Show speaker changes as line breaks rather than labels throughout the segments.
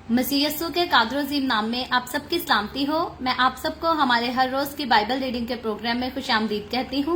मसीह यस्सु के कादर अजीम नाम में आप सबकी सलामती हो। मैं आप सबको हमारे हर रोज की बाइबल रीडिंग के प्रोग्राम में खुशामदीद कहती हूँ।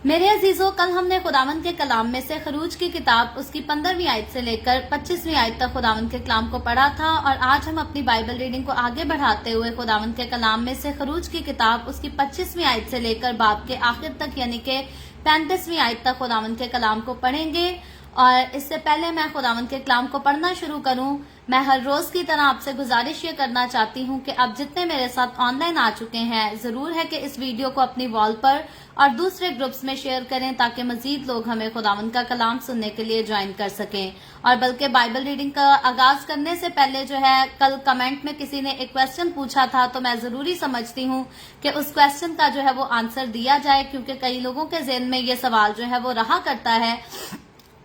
मेरे अजीजों, कल हमने खुदावंद के कलाम में से खरूज की किताब उसकी 15वीं आयत से लेकर 25वीं आयत तक खुदावंद के कलाम को पढ़ा था और आज हम अपनी बाइबल रीडिंग को आगे बढ़ाते हुए खुदावंद के कलाम में से खरूज की किताब उसकी 25वीं आयत से लेकर बाब के आखिर तक यानी कि 35वीं आयत तक खुदावंद के कलाम को पढ़ेंगे। और इससे पहले मैं खुदावंद के कलाम को पढ़ना शुरू करूं, मैं हर रोज की तरह आपसे गुजारिश ये करना चाहती हूं कि आप जितने मेरे साथ ऑनलाइन आ चुके हैं, जरूर है कि इस वीडियो को अपनी वॉल पर और दूसरे ग्रुप्स में शेयर करें ताकि मजीद लोग हमें खुदावंद का कलाम सुनने के लिए ज्वाइन कर सकें। और बल्कि बाइबल रीडिंग का आगाज करने से पहले जो है, कल कमेंट में किसी ने एक क्वेश्चन पूछा था, तो मैं जरूरी समझती हूँ कि उस क्वेश्चन का जो है वो आंसर दिया जाए, क्योंकि कई लोगों के ज़हन में ये सवाल जो है वो रहा करता है।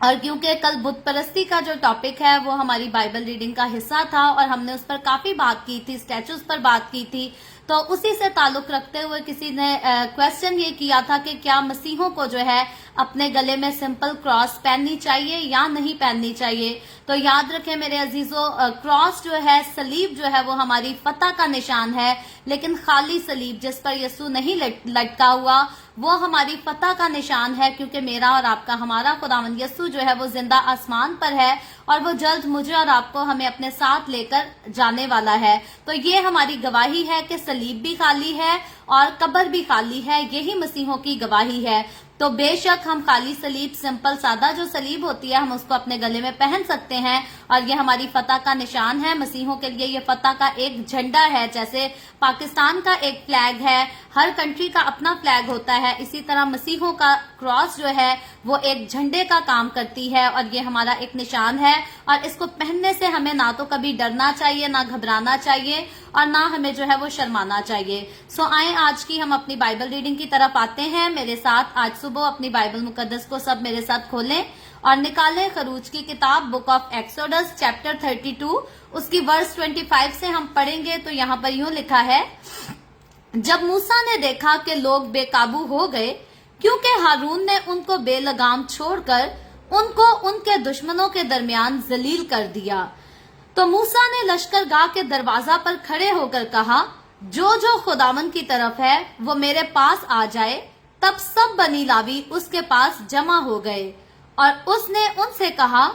और क्योंकि कल बुत परस्ती का जो टॉपिक है वो हमारी बाइबल रीडिंग का हिस्सा था और हमने उस पर काफी बात की थी, स्टैचूज पर बात की थी, तो उसी से ताल्लुक रखते हुए किसी ने क्वेश्चन ये किया था कि क्या मसीहों को जो है अपने गले में सिंपल क्रॉस पहननी चाहिए या नहीं पहननी चाहिए। तो याद रखें मेरे अजीजों, क्रॉस जो है, सलीब जो है वो हमारी फतह का निशान है, लेकिन खाली सलीब जिस पर यीशु नहीं लटका हुआ वो हमारी फतह का निशान है, क्योंकि मेरा और आपका हमारा खुदावंद यीशु जो है वो जिंदा आसमान पर है और वो जल्द मुझे और आपको हमें अपने साथ लेकर जाने वाला है। तो ये हमारी गवाही है कि सलीब भी खाली है और कब्र भी खाली है, यही मसीहों की गवाही है। तो बेशक हम खाली सलीब, सिंपल सादा जो सलीब होती है, हम उसको अपने गले में पहन सकते हैं और ये हमारी फतह का निशान है। मसीहों के लिए ये फतह का एक झंडा है, जैसे पाकिस्तान का एक फ्लैग है, हर कंट्री का अपना फ्लैग होता है, इसी तरह मसीहों का क्रॉस जो है वो एक झंडे का काम करती है और ये हमारा एक निशान है। और इसको पहनने से हमें ना तो कभी डरना चाहिए, ना घबराना चाहिए और ना हमें जो है वो शर्माना चाहिए। सो आए आज की हम अपनी बाइबल रीडिंग की तरफ आते हैं। मेरे साथ आज सुबह अपनी बाइबल मुकद्दस को सब मेरे साथ खोलें और निकालें खरूज की किताब बुक ऑफ एक्सोडस चैप्टर 32 उसकी वर्स 25 से हम पढ़ेंगे। तो यहाँ पर यूं लिखा है, जब मूसा ने देखा कि लोग बेकाबू हो गए क्योंकि हारून ने उनको बेलगाम छोड़कर उनको उनके दुश्मनों के दरमियान जलील कर दिया, तो मूसा ने लश्करगाह के दरवाजा पर खड़े होकर कहा, जो जो खुदावन की तरफ है वो मेरे पास आ जाए। तब सब बनी लावी उसके पास जमा हो गए और उसने उनसे कहा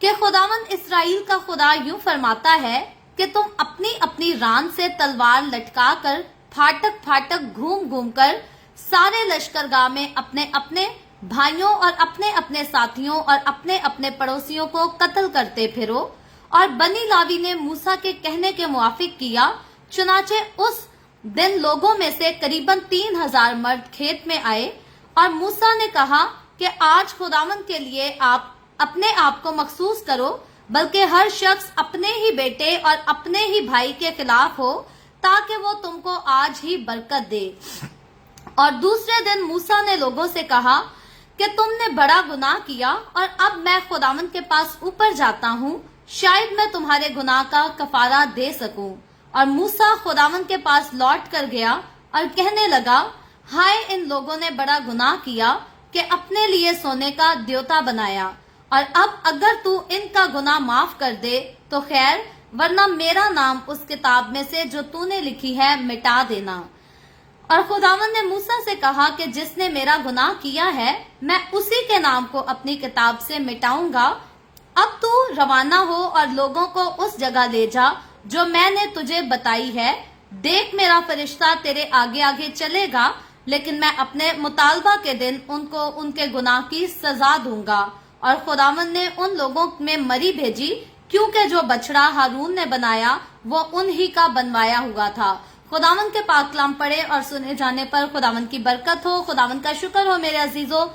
कि खुदावन इस्राएल का खुदा यूं फरमाता है कि तुम अपनी अपनी रान से तलवार लटका कर फाटक फाटक घूम घूम कर सारे लश्करगाह में अपने अपने भाइयों और अपने अपने साथियों और अपने अपने पड़ोसियों को कत्ल करते फिरो। और बनी लावी ने मूसा के कहने के मुआफिक किया। चुनाचे उस दिन लोगों में से करीबन 3000 मर्द खेत में आए और मूसा ने कहा कि आज खुदावन के लिए आप अपने आप को मखसूस करो, बल्कि हर शख्स अपने ही बेटे और अपने ही भाई के खिलाफ हो, ताकि वो तुमको आज ही बरकत दे। और दूसरे दिन मूसा ने लोगों से कहा कि तुमने बड़ा गुनाह किया और अब मैं खुदावन के पास ऊपर जाता हूँ, शायद मैं तुम्हारे गुनाह का कफारा दे सकूं। और मूसा खुदावन के पास लौट कर गया और कहने लगा, हाय इन लोगों ने बड़ा गुनाह किया कि अपने लिए सोने का द्योता बनाया, और अब अगर तू इनका गुनाह माफ कर दे तो खैर, वरना मेरा नाम उस किताब में से जो तूने लिखी है मिटा देना। और खुदावन ने मूसा से कहा कि जिसने मेरा गुनाह किया है मैं उसी के नाम को अपनी किताब से मिटाऊंगा। अब तू रवाना हो और लोगों को उस जगह ले जा जो मैंने तुझे बताई है। देख, मेरा फरिश्ता तेरे आगे आगे चलेगा, लेकिन मैं अपने मुतालबा के दिन उनको उनके गुनाह की सजा दूंगा। और खुदावन ने उन लोगों में मरी भेजी, क्योंकि जो बछड़ा हारून ने बनाया वो उन्हीं का बनवाया हुआ था। खुदावन के पाक कलाम पढ़े और सुने जाने पर खुदावन की बरकत हो। खुदावन का शुक्र हो मेरे अजीजों।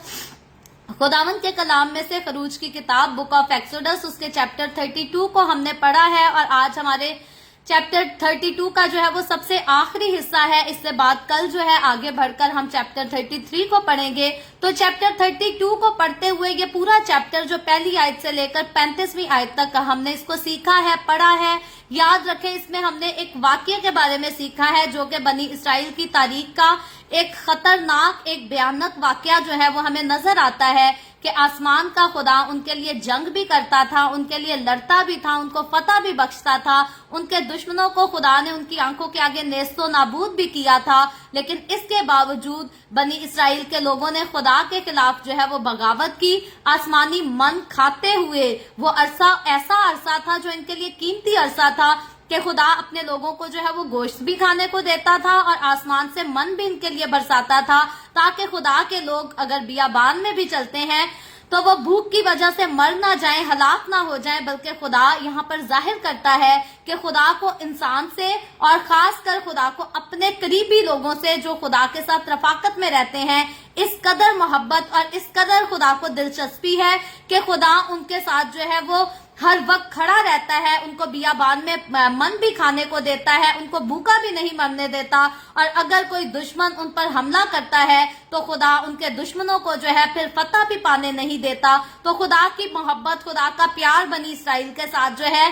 खुदावन के कलाम में से खरूज की किताब बुक ऑफ एक्सोडस उसके चैप्टर 32 को हमने पढ़ा है और आज हमारे चैप्टर 32 का जो है वो सबसे आखिरी हिस्सा है। इससे बाद कल जो है आगे बढ़कर हम चैप्टर 33 को पढ़ेंगे। तो चैप्टर 32 को पढ़ते हुए ये पूरा चैप्टर जो पहली आयत से लेकर 35वीं आयत तक का हमने इसको सीखा है, पढ़ा है। याद रखें, इसमें हमने एक वाक्य के बारे में सीखा है जो कि बनी इसराइल की तारीख का एक खतरनाक, एक भयानक वाकया जो है वो हमें नजर आता है کہ آسمان کا خدا ان کے لیے جنگ بھی کرتا تھا، ان کے لیے لڑتا بھی تھا، ان کو فتح بھی بخشتا تھا، ان کے دشمنوں کو خدا نے ان کی آنکھوں کے آگے نیست و نابود بھی کیا تھا، لیکن اس کے باوجود بنی اسرائیل کے لوگوں نے خدا کے خلاف جو ہے وہ بغاوت کی۔ آسمانی من کھاتے ہوئے وہ عرصہ ایسا عرصہ تھا جو ان کے لیے قیمتی عرصہ تھا کہ خدا اپنے لوگوں کو جو ہے وہ گوشت بھی کھانے کو دیتا تھا اور آسمان سے من بھی ان کے لیے برساتا تھا، تاکہ خدا کے لوگ اگر بیابان میں بھی چلتے ہیں تو وہ بھوک کی وجہ سے مر نہ جائیں، ہلاک نہ ہو جائیں، بلکہ خدا یہاں پر ظاہر کرتا ہے کہ خدا کو انسان سے اور خاص کر خدا کو اپنے قریبی لوگوں سے جو خدا کے ساتھ رفاقت میں رہتے ہیں اس قدر محبت اور اس قدر خدا کو دلچسپی ہے کہ خدا ان کے ساتھ جو ہے وہ ہر وقت کھڑا رہتا ہے، ان کو بیابان میں من بھی کھانے کو دیتا ہے، ان کو بھوکا بھی نہیں مرنے دیتا، اور اگر کوئی دشمن ان پر حملہ کرتا ہے تو خدا ان کے دشمنوں کو جو ہے پھر فتح بھی پانے نہیں دیتا۔ تو خدا کی محبت، خدا کا پیار بنی اسرائیل کے ساتھ جو ہے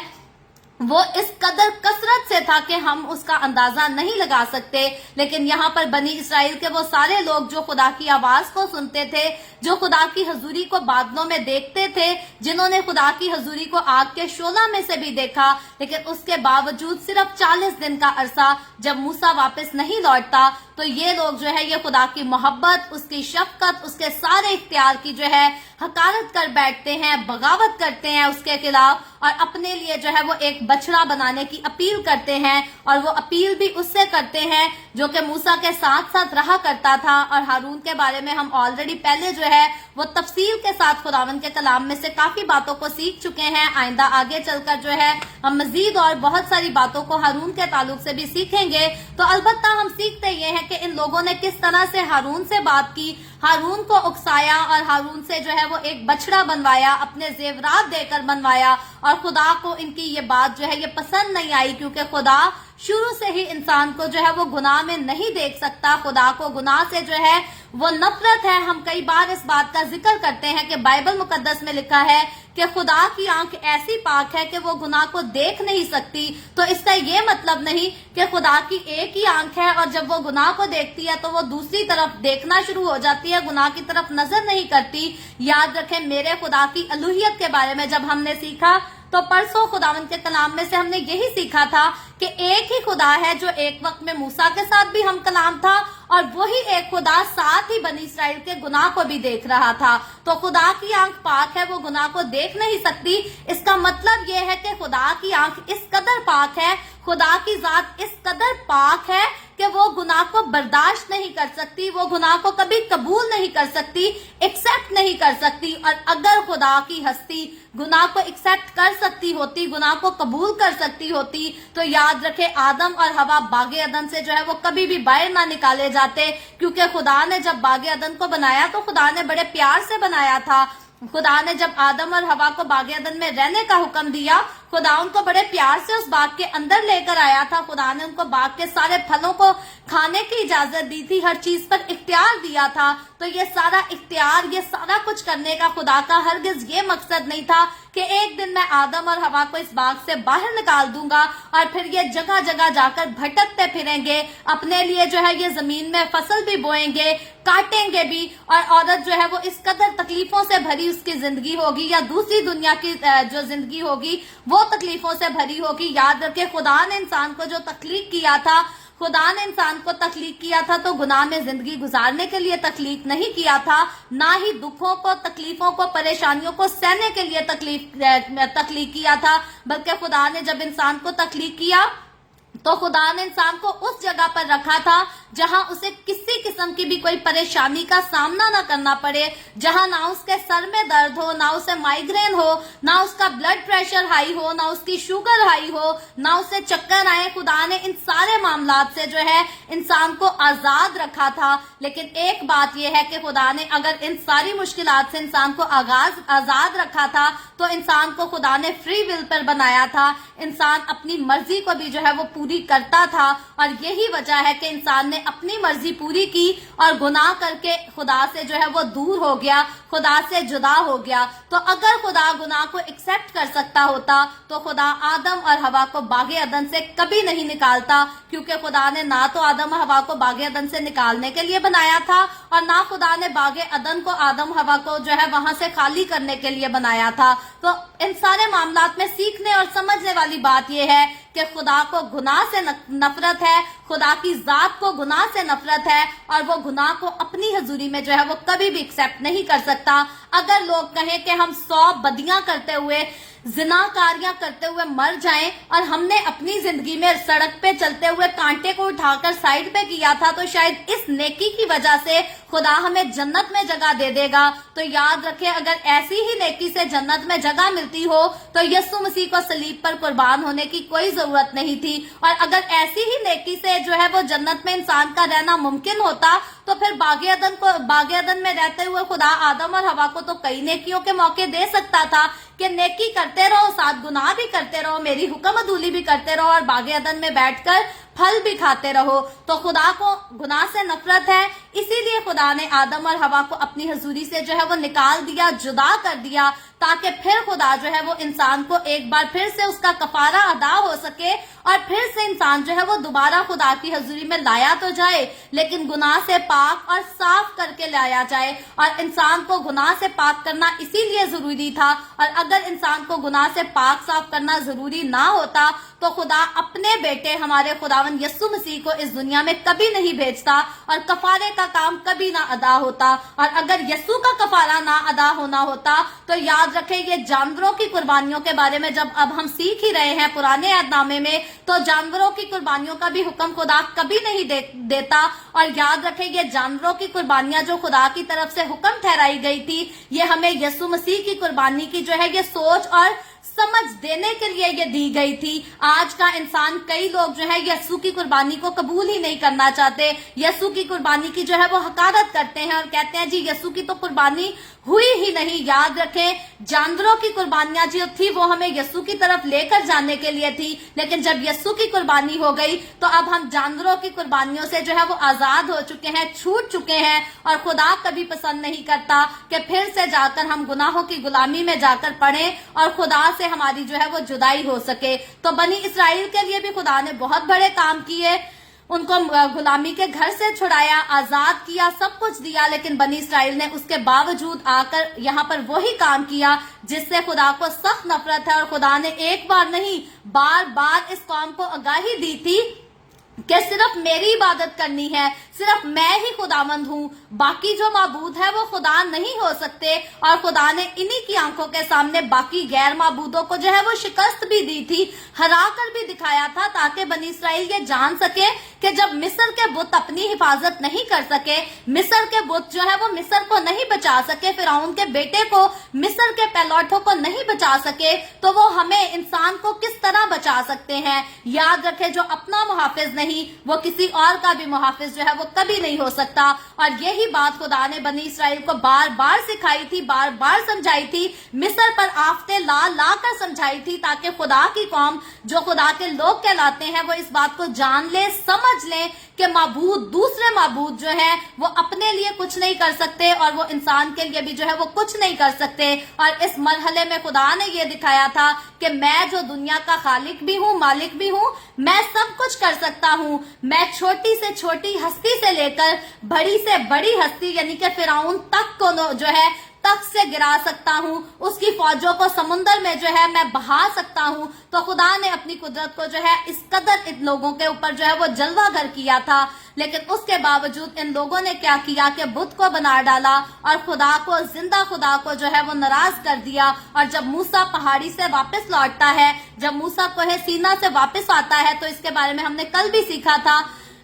وہ اس قدر کثرت سے تھا کہ ہم اس کا اندازہ نہیں لگا سکتے۔ لیکن یہاں پر بنی اسرائیل کے وہ سارے لوگ جو خدا کی آواز کو سنتے تھے، جو خدا کی حضوری کو بادلوں میں دیکھتے تھے، جنہوں نے خدا کی حضوری کو آگ کے شعلہ میں سے بھی دیکھا، لیکن اس کے باوجود صرف 40 دن کا عرصہ جب موسیٰ واپس نہیں لوٹتا تو یہ لوگ جو ہے یہ خدا کی محبت، اس کی شفقت، اس کے سارے اختیار کی جو ہے حقارت کر بیٹھتے ہیں، بغاوت کرتے ہیں اس کے خلاف، اور اپنے لیے جو ہے وہ ایک بچڑا بنانے کی اپیل کرتے ہیں، اور وہ اپیل بھی اس سے کرتے ہیں جو کہ موسیٰ کے ساتھ ساتھ رہا کرتا تھا۔ اور ہارون کے بارے میں ہم آلریڈی پہلے جو ہے وہ تفصیل کے ساتھ خداوند کے کلام میں سے کافی باتوں کو سیکھ چکے ہیں۔ آئندہ آگے چل کر جو ہے ہم مزید اور بہت ساری باتوں کو ہارون کے تعلق سے بھی سیکھیں گے۔ تو البتہ ہم سیکھتے یہ ہیں کہ ان لوگوں نے کس طرح سے ہارون سے بات کی، ہارون کو اکسایا اور ہارون سے جو ہے وہ ایک بچڑا بنوایا، اپنے زیورات دے کر بنوایا، اور خدا کو ان کی یہ بات جو ہے یہ پسند نہیں آئی، کیونکہ خدا شروع سے ہی انسان کو جو ہے وہ گناہ میں نہیں دیکھ سکتا۔ خدا کو گناہ سے جو ہے وہ نفرت ہے۔ ہم کئی بار اس بات کا ذکر کرتے ہیں کہ بائبل مقدس میں لکھا ہے کہ خدا کی آنکھ ایسی پاک ہے کہ وہ گناہ کو دیکھ نہیں سکتی۔ تو اس کا یہ مطلب نہیں کہ خدا کی ایک ہی آنکھ ہے اور جب وہ گناہ کو دیکھتی ہے تو وہ دوسری طرف دیکھنا شروع ہو جاتی ہے، گناہ کی طرف نظر نہیں کرتی۔ یاد رکھیں، میرے خدا کی الوہیت کے بارے میں جب ہم نے سیکھا تو پرسوں خداوند کے کلام میں سے ہم نے یہی سیکھا تھا کہ ایک ہی خدا ہے جو ایک وقت میں موسیٰ کے ساتھ بھی ہم کلام تھا، اور وہی ایک خدا ساتھ ہی بنی اسرائیل کے گناہ کو بھی دیکھ رہا تھا۔ تو خدا کی آنکھ پاک ہے، وہ گناہ کو دیکھ نہیں سکتی۔ اس کا مطلب یہ ہے کہ خدا کی آنکھ اس قدر پاک ہے، خدا کی ذات اس قدر پاک ہے کہ وہ گناہ کو برداشت نہیں کر سکتی، وہ گناہ کو کبھی قبول نہیں کر سکتی، ایکسیپٹ نہیں کر سکتی۔ اور اگر خدا کی ہستی گناہ کو ایکسیپٹ کر سکتی ہوتی، گناہ کو قبول کر سکتی ہوتی، تو یاد رکھے آدم اور ہوا باغ عدن سے جو ہے وہ کبھی بھی باہر نہ نکالے جاتے، کیونکہ خدا نے جب باغ عدن کو بنایا تو خدا نے بڑے پیار سے بنایا تھا۔ خدا نے جب آدم اور ہوا کو باغ عدن میں رہنے کا حکم دیا، خدا ان کو بڑے پیار سے اس باغ کے اندر لے کر آیا تھا۔ خدا نے ان کو باغ کے سارے پھلوں کو کھانے کی اجازت دی تھی، ہر چیز پر اختیار دیا تھا۔ تو یہ سارا اختیار، یہ سارا کچھ کرنے کا خدا کا ہرگز یہ مقصد نہیں تھا کہ ایک دن میں آدم اور ہوا کو اس باغ سے باہر نکال دوں گا اور پھر یہ جگہ جگہ جا کر بھٹکتے پھریں گے، اپنے لیے جو ہے یہ زمین میں فصل بھی بوئیں گے، کاٹیں گے بھی، اور عورت جو ہے وہ اس قدر تکلیفوں سے بھری اس کی زندگی ہوگی، یا دوسری دنیا کی جو زندگی ہوگی وہ تکلیفوں سے بھری ہوگی۔ یاد رکھے خدا نے انسان کو جو تخلیق کیا تھا، خدا نے انسان کو تخلیق کیا تھا تو گناہ میں زندگی گزارنے کے لیے تخلیق نہیں کیا تھا، نہ ہی دکھوں کو، تکلیفوں کو، پریشانیوں کو سہنے کے لیے تخلیق کیا تھا، بلکہ خدا نے جب انسان کو تخلیق کیا تو خدا نے انسان کو اس جگہ پر رکھا تھا جہاں اسے کسی قسم کی بھی کوئی پریشانی کا سامنا نہ کرنا پڑے، جہاں نہ اس کے سر میں درد ہو، نہ اسے مائیگرین ہو، نہ اس کا بلڈ پریشر ہائی ہو، نہ اس کی شوگر ہائی ہو، نہ اسے چکر آئے۔ خدا نے ان سارے معاملات سے جو ہے انسان کو آزاد رکھا تھا۔ لیکن ایک بات یہ ہے کہ خدا نے اگر ان ساری مشکلات سے انسان کو آزاد رکھا تھا تو انسان کو خدا نے فری ول پر بنایا تھا، انسان اپنی مرضی کو بھی جو ہے وہ پوری کرتا تھا، اور یہی وجہ ہے کہ انسان نے اپنی مرضی پوری کی اور گناہ کر کے خدا سے جو ہے وہ دور ہو گیا۔ खुदा से जुदा हो गया। तो अगर खुदा गुनाह को एक्सेप्ट कर सकता होता तो खुदा आदम और हवा को बागे अदन से कभी नहीं निकालता, क्योंकि खुदा ने ना तो आदम और हवा को बागे अदन से निकालने के लिए बनाया था और ना खुदा ने बागे अदन को आदम हवा को जो है वहां से खाली करने के लिए बनाया था। तो इन सारे मामलात में सीखने और समझने वाली बात यह है कि खुदा को गुनाह से नफरत है, खुदा की जात को गुनाह से नफरत है और वो गुनाह को अपनी हजूरी में जो है वो कभी भी एक्सेप्ट नहीं कर सकता। अगर लोग कहें कि हम 100 बदियां करते हुए, जिनाकारियां करते हुए मर जाएं और हमने अपनी जिंदगी में सड़क पे चलते हुए कांटे को उठाकर साइड पे किया था, तो शायद इस नेकी की वजह से खुदा हमें जन्नत में जगह दे देगा। तो याद रखें, अगर ऐसी ही नेकी से जन्नत में जगह मिलती हो तो यीशु मसीह को सलीब पर कुर्बान होने की कोई जरूरत नहीं थी। और अगर ऐसी ही नेकी से जो है वो जन्नत में इंसान का रहना मुमकिन होता तो फिर बागे अदन में रहते हुए खुदा आदम और हवा को तो कई नेकियों के मौके दे सकता था कि नेकी करते रहो, साथ गुनाह भी करते रहो, मेरी हुक्म अदूली भी करते रहो और बागे अदन में बैठकर फल भी खाते रहो। तो खुदा को गुनाह से नफरत है, इसीलिए खुदा ने आदम और हवा को अपनी हजूरी से जो है वो निकाल दिया, जुदा कर दिया, ताकि फिर खुदा जो है वो इंसान को एक बार फिर से उसका कफारा अदा हो सके और फिर से इंसान जो है वो दोबारा खुदा की हजूरी में लाया तो जाए, लेकिन गुनाह से पाक और साफ करके लाया जाए। और इंसान को गुनाह से पाक करना इसीलिए जरूरी था, और अगर इंसान को गुनाह से पाक साफ करना जरूरी ना होता तो खुदा अपने बेटे हमारे खुदावन यीशु मसीह को इस दुनिया में कभी नहीं भेजता और कफारे का काम कभी ना अदा होता। और अगर यीशु का कफारा ना अदा होना होता तो याद रखें, ये जानवरों की कुर्बानियों के बारे में जब अब हम सीख ही रहे हैं पुराने अहदनामे में, तो जानवरों की कुर्बानियों का भी हुक्म खुदा कभी नहीं देता। और याद रखें, ये जानवरों की कुर्बानियां जो खुदा की तरफ से हुक्म ठहराई गई थी, ये हमें यीशु मसीह की कुर्बानी की जो है ये सोच और समझ देने के लिए ये दी गई थी। आज का इंसान, कई लोग जो है यीशु की कुर्बानी को कबूल ही नहीं करना चाहते, यीशु की कुर्बानी की जो है वो हकारत करते हैं और कहते हैं जी यीशु की तो कुर्बानी हुई ही नहीं। याद रखें, जानवरों की कुर्बानियां जो थी वो हमें यीशु की तरफ लेकर जाने के लिए थी, लेकिन जब यीशु की कुर्बानी हो गई तो अब हम जानवरों की कुर्बानियों से जो है वो आजाद हो चुके हैं, छूट चुके हैं। और खुदा कभी पसंद नहीं करता कि फिर से जाकर हम गुनाहों की गुलामी में जाकर पड़े और खुदा से हमारी जो है वो जुदाई हो सके। तो बनी इसराइल के लिए भी खुदा ने बहुत बड़े काम किए, उनको गुलामी के घर से छुड़ाया, आजाद किया, सब कुछ दिया, लेकिन बनी इसराइल ने उसके बावजूद आकर यहाँ पर वही काम किया जिससे खुदा को सख्त नफरत है। और खुदा ने एक बार नहीं, बार बार इस कौम को आगाही दी थी कि सिर्फ मेरी इबादत करनी है, सिर्फ मैं ही खुदावंद हूँ, बाकी जो माबूद है वो खुदा नहीं हो सकते। और खुदा ने इन्हीं की आंखों के सामने बाकी गैर माबूदों को जो है वो शिकस्त भी दी थी, हरा कर भी दिखाया था, ताकि बनी इसराइल ये जान सके कि जब मिस्र के बुत अपनी हिफाजत नहीं कर सके, मिस्र के बुत जो है वो मिस्र को नहीं बचा सके, फिरौन के बेटे को, मिस्र के पैलौठों को नहीं बचा सके, तो वो हमें, इंसान को किस तरह बचा सकते हैं। याद रखे, जो अपना मुहाफिज नहीं वो किसी और का भी मुहाफिज जो है वो कभी नहीं हो सकता। और यही बात खुदा ने बनी इसराइल को बार बार सिखाई थी, बार बार समझाई थी, मिस्र पर आफते ला ला कर समझाई थी, ताकि खुदा की कौम, जो खुदा के लोग कहलाते हैं, वो इस बात को जान ले, समझ ले कि माबूद, दूसरे माबूद जो है वो अपने लिए कुछ नहीं कर सकते और वो इंसान के लिए भी जो है वो कुछ नहीं कर सकते। और इस मरहले में खुदा ने ये दिखाया था कि मैं जो दुनिया का खालिक भी हूँ, मालिक भी हूँ, मैं सब कुछ कर सकता हूँ। मैं छोटी से छोटी हस्ती से लेकर बड़ी से बड़ी हस्ती यानी कि फिरौन तक को जो है तख्त से गिरा सकता हूँ, उसकी फौजों को समुंदर में जो है मैं बहा सकता हूँ। तो खुदा ने अपनी कुदरत को जो है इस कदर इन लोगों के ऊपर जो है वो जलवागर किया था, लेकिन उसके बावजूद इन लोगों ने क्या किया कि बुत को बना डाला और खुदा को, जिंदा खुदा को जो है वो नाराज कर दिया। और जब मूसा पहाड़ी से वापस लौटता है, जब मूसा कोहे सीना से वापस आता है, तो इसके बारे में हमने कल भी सीखा था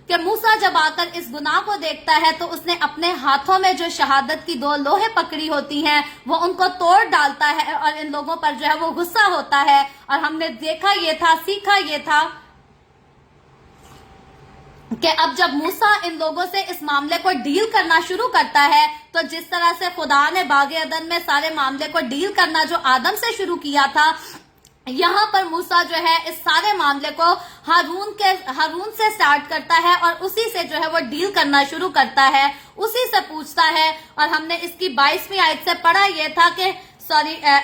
कि मूसा जब आकर इस गुनाह को देखता है तो उसने अपने हाथों में जो शहादत की 2 लोहे पकड़ी होती हैं वो उनको तोड़ डालता है और इन लोगों पर जो है वो गुस्सा होता है। और हमने देखा ये था, सीखा ये था कि अब जब मूसा इन लोगों से इस मामले को डील करना शुरू करता है, तो जिस तरह से खुदा ने बागे अदन में सारे मामले को डील करना जो आदम से शुरू किया था, यहाँ पर मूसा जो है इस सारे मामले को हारून से स्टार्ट करता है और उसी से जो है वो डील करना शुरू करता है, उसी से पूछता है। और हमने इसकी 22वीं आयत से पढ़ा ये था कि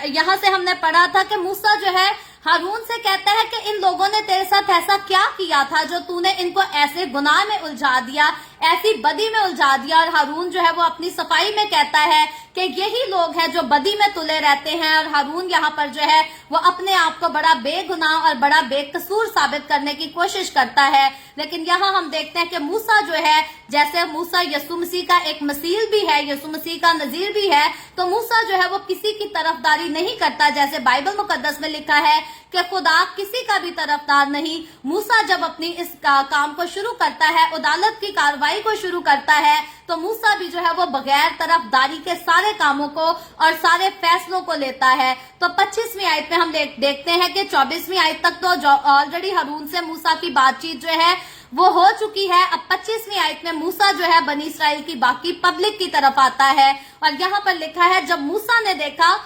यहाँ से हमने पढ़ा था कि मूसा जो है हारून से कहता है कि इन लोगों ने तेरे साथ ऐसा क्या किया था जो तूने इनको ऐसे गुनाह में उलझा दिया, ऐसी बदी में उलझा दिया। और हारून जो है वो अपनी सफाई में कहता है कि यही लोग हैं जो बदी में तुले रहते हैं। और हारून यहाँ पर जो है वो अपने आप को बड़ा बेगुनाह और बड़ा बेकसूर साबित करने की कोशिश करता है। लेकिन यहाँ हम देखते हैं कि मूसा जो है, जैसे मूसा यीशु मसीह का एक मसील भी है, यीशु मसीह का नजीर भी है, तो मूसा जो है वो किसी की तरफदारी नहीं करता। जैसे बाइबल मुकद्दस में लिखा है कि खुदा किसी का भी तरफदार नहीं। मूसा जब अपनी इस काम को शुरू करता है, अदालत की कार्रवाई को शुरू करता है, तो मूसा भी जो है वो बगैर तरफदारी के सारे कामों को और सारे फैसलों को लेता है। तो 25वीं आयत में हम देखते हैं कि 24वीं आयत तक तो ऑलरेडी हारून से मूसा की बातचीत जो है वो हो चुकी है। अब 25वीं आयत में मूसा जो है बनी इसराइल की बाकी पब्लिक की तरफ आता है और यहाँ पर लिखा है, जब मूसा ने देखा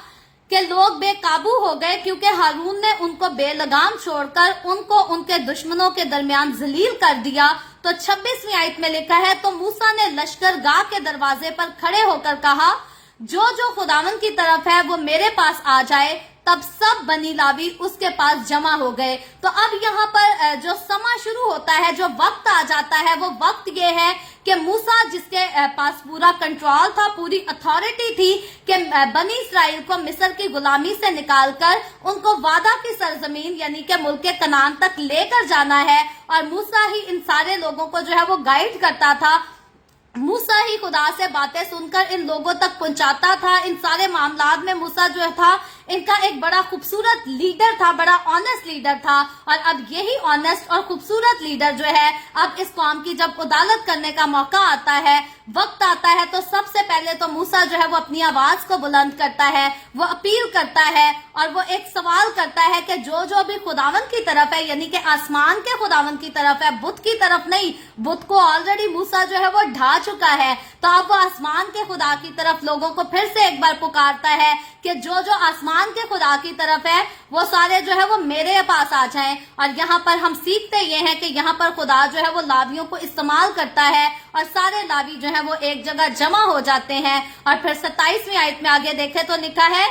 कि लोग बेकाबू हो गए क्योंकि हारून ने उनको बेलगाम छोड़कर उनको उनके दुश्मनों के दरमियान जलील कर दिया, तो 26वीं आयत में लिखा है, तो मूसा ने लश्करगाह के दरवाजे पर खड़े होकर कहा, जो खुदावन की तरफ है वो मेरे पास आ जाए। तब सब बनी लावी उसके पास जमा हो गए। तो अब यहाँ पर जो समा शुरू होता है, जो वक्त आ जाता है, वो वक्त ये है कि मूसा जिसके पास पूरा कंट्रोल था, पूरी अथॉरिटी थी कि बनी इसराइल को मिस्र की गुलामी से निकालकर उनको वादा की सरजमीन यानी कि मुल्क कनान तक लेकर जाना है। और मूसा ही इन सारे लोगों को जो है वो गाइड करता था। मूसा ही खुदा से बातें सुनकर इन लोगों तक पहुंचाता था। इन सारे मामलात में मूसा जो था इनका एक बड़ा खूबसूरत लीडर था, बड़ा ऑनेस्ट लीडर था। और अब यही ऑनेस्ट और खूबसूरत लीडर जो है, अब इस कौम की जब अदालत करने का मौका आता है, वक्त आता है, तो सबसे पहले तो मूसा जो है वो अपनी आवाज को बुलंद करता है, वो अपील करता है और वो एक सवाल करता है कि जो भी खुदावन की तरफ है, यानी कि आसमान के खुदावन की तरफ है, बुत की तरफ नहीं। बुत को ऑलरेडी मूसा जो है वो ढा चुका है, तो अब वो आसमान के खुदा की तरफ लोगों को फिर से एक बार पुकारता है कि जो आसमान के खुदा की तरफ है वो सारे जो है वो मेरे पास आ जाएं। और यहाँ पर हम सीखते ये हैं कि यहाँ पर खुदा जो है वो लावियों को इस्तेमाल करता है और सारे लावी जो है वो एक जगह जमा हो जाते हैं। और फिर 27वीं आयत में आगे देखे तो लिखा है,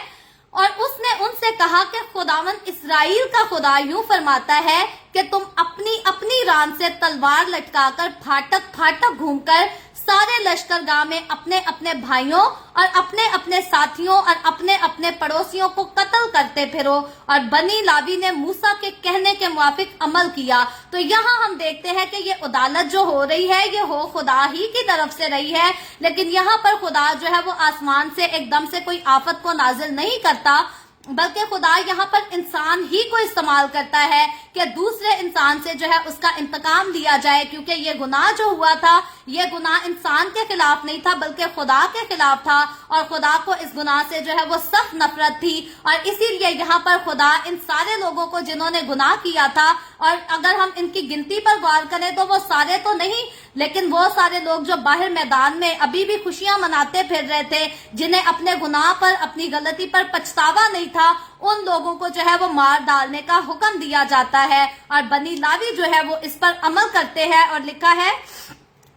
और उसने उनसे कहा कि खुदावन इस्राएल का खुदा यूं फरमाता है कि तुम अपनी अपनी रान से तलवार लटकाकर फाटक फाटक घूमकर सारे लश्करगाह में अपने अपने भाइयों और अपने अपने साथियों और अपने अपने पड़ोसियों को कत्ल करते फिरो। और बनी लावी ने मूसा के कहने के मुताबिक अमल किया। तो यहाँ हम देखते हैं कि ये अदालत जो हो रही है ये हो खुदा ही की तरफ से रही है, लेकिन यहाँ पर खुदा जो है वो आसमान से एकदम से कोई आफत को नाजिल नहीं करता, बल्कि खुदा यहाँ पर इंसान ही को इस्तेमाल करता है कि दूसरे इंसान से जो है उसका इंतकाम लिया जाए। क्योंकि ये गुनाह जो हुआ था, ये गुनाह इंसान के खिलाफ नहीं था बल्कि खुदा के खिलाफ था, और खुदा को इस गुनाह से जो है वो सख्त नफरत थी। और इसीलिए यहाँ पर खुदा इन सारे लोगों को जिन्होंने गुनाह किया था, और अगर हम इनकी गिनती पर गौर करें तो वो सारे तो नहीं, लेकिन वो सारे लोग जो बाहर मैदान में अभी भी खुशियां मनाते फिर रहे थे, जिन्हें अपने गुनाह पर, अपनी गलती पर पछतावा नहीं था, उन लोगों को जो है वो मार डालने का हुक्म दिया जाता है। और बनी लावी जो है वो इस पर अमल करते हैं। और लिखा है,